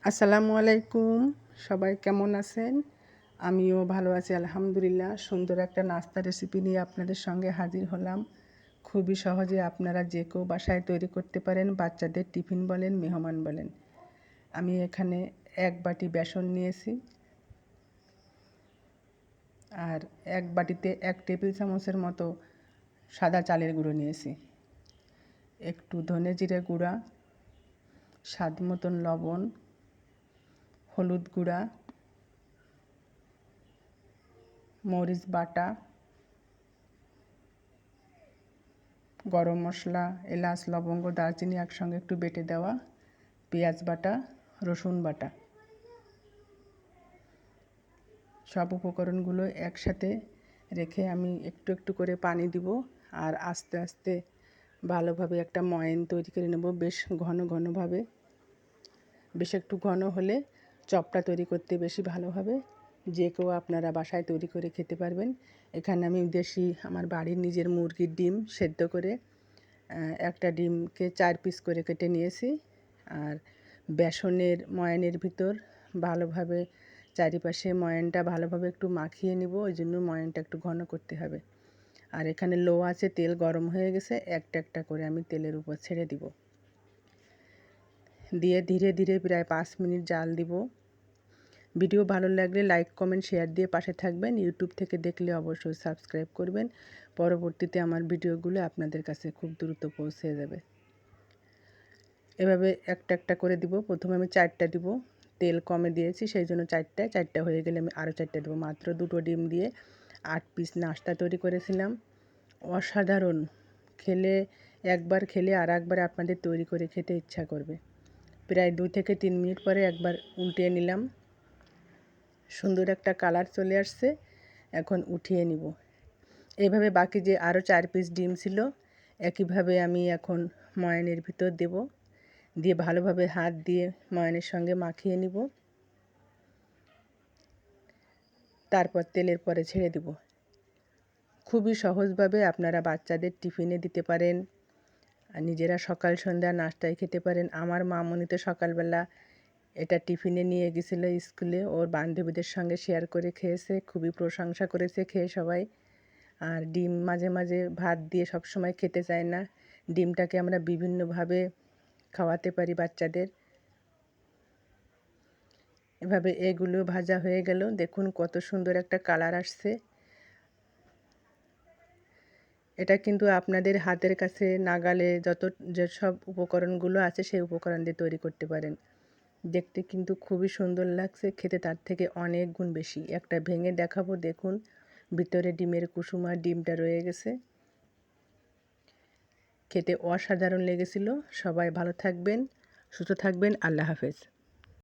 আসসালামু আলাইকুম। সবাই কেমন আছেন? আমিও ভালো আছি আলহামদুলিল্লাহ। সুন্দর একটা নাস্তা রেসিপি নিয়ে আপনাদের সঙ্গে হাজির হলাম। খুবই সহজে আপনারা যে কেউ বাসায় তৈরি করতে পারেন, বাচ্চাদের টিফিন বলেন, মেহমান বলেন। আমি এখানে 1 বাটি বেসন নিয়েছি আর 1 বাটিতে 1 টেবিল চামচের মতো সাদা চালের গুঁড়ো নিয়েছি, একটু ধনে জিরে গুঁড়া, স্বাদ মতন লবণ, হলুদ গুঁড়া, মরিচ বাটা, গরম মশলা, এলাচ, লবঙ্গ, দারচিনি একসঙ্গে একটু বেটে দেওয়া, পেঁয়াজ বাটা, রসুন বাটা। সব উপকরণগুলো একসাথে রেখে আমি একটু একটু করে পানি দিব আর আস্তে আস্তে ভালোভাবে একটা ময়ান তৈরি করে নেব, বেশ ঘন ঘনভাবে। বেশ একটু ঘন হলে চপটা তৈরি করতে বেশি ভালো হবে। যে কেউ আপনারা বাসায় তৈরি করে খেতে পারবেন। এখানে আমি দেশি আমার বাড়ির নিজের মুরগির ডিম সেদ্ধ করে একটা ডিমকে 4 পিস করে কেটে নিয়েছি আর বেসনের ময়ানের ভিতর ভালোভাবে চারিপাশে ময়ানটা ভালোভাবে একটু মাখিয়ে নিব, ওই জন্য ময়ানটা একটু ঘন করতে হবে। আর এখানে লো আছে, তেল গরম হয়ে গেছে, একটা একটা করে আমি তেলের উপর ছেড়ে দিব, দিয়ে ধীরে ধীরে প্রায় 5 মিনিট জাল দিব। ভিডিও ভালো লাগলে লাইক কমেন্ট শেয়ার দিয়ে পাশে থাকবেন। ইউটিউব থেকে দেখলে অবশ্যই সাবস্ক্রাইব করবেন, পরবর্তীতে আমার ভিডিওগুলো আপনাদের কাছে খুব দ্রুত পৌঁছে যাবে। এভাবে একটা একটা করে দিব। প্রথমে আমি 4টা দিব, তেল কমে দিয়েছি সেই জন্য 4টা হয়ে গেলে আমি আরও 4টা দেবো। মাত্র 2টো ডিম দিয়ে 8 পিস নাস্তা তৈরি করেছিলাম। অসাধারণ, খেলে একবার খেলে আর একবার আপনাদের তৈরি করে খেতে ইচ্ছা করবে। প্রায় 2 থেকে 3 মিনিট পরে একবার উল্টিয়ে নিলাম, সুন্দর একটা কালার চলে আসছে। এখন উঠিয়ে নিব। এভাবে বাকি যে আরও 4 পিস ডিম ছিল একইভাবে আমি এখন ময়ানের ভিতর দেব, দিয়ে ভালোভাবে হাত দিয়ে ময়ানের সঙ্গে মাখিয়ে নিব, তারপর তেলের পরে ছেড়ে দেব। খুবই সহজভাবে আপনারা বাচ্চাদের টিফিনে দিতে পারেন আর নিজেরা সকাল সন্ধ্যা নাস্তায় খেতে পারেন। আমার মামনি তো সকালবেলা এটা টিফিনে নিয়ে গেছিলো স্কুলে, ওর বান্ধবীদের সঙ্গে শেয়ার করে খেয়েছে, খুবই প্রশংসা করেছে খেয়ে সবাই। আর ডিম মাঝে মাঝে ভাত দিয়ে সব সময় খেতে চায় না, ডিমটাকে আমরা বিভিন্নভাবে খাওয়াতে পারি বাচ্চাদের। এভাবে এগুলো ভাজা হয়ে গেল, দেখুন কত সুন্দর একটা কালার আসছে। এটা কিন্তু আপনাদের হাতের কাছে নাগালে যেসব উপকরণগুলো আছে সেই উপকরণ দিয়ে তৈরি করতে পারেন। দেখতে কিন্তু খুবই সুন্দর লাগছে, খেতে তার থেকে অনেক গুণ বেশি। একটা ভেঙে দেখাবো, দেখুন ভিতরে ডিমের কুসুম আর ডিমটা রয়ে গেছে। খেতে অসাধারণ লেগেছিল। সবাই ভালো থাকবেন, সুস্থ থাকবেন। আল্লাহ হাফেজ।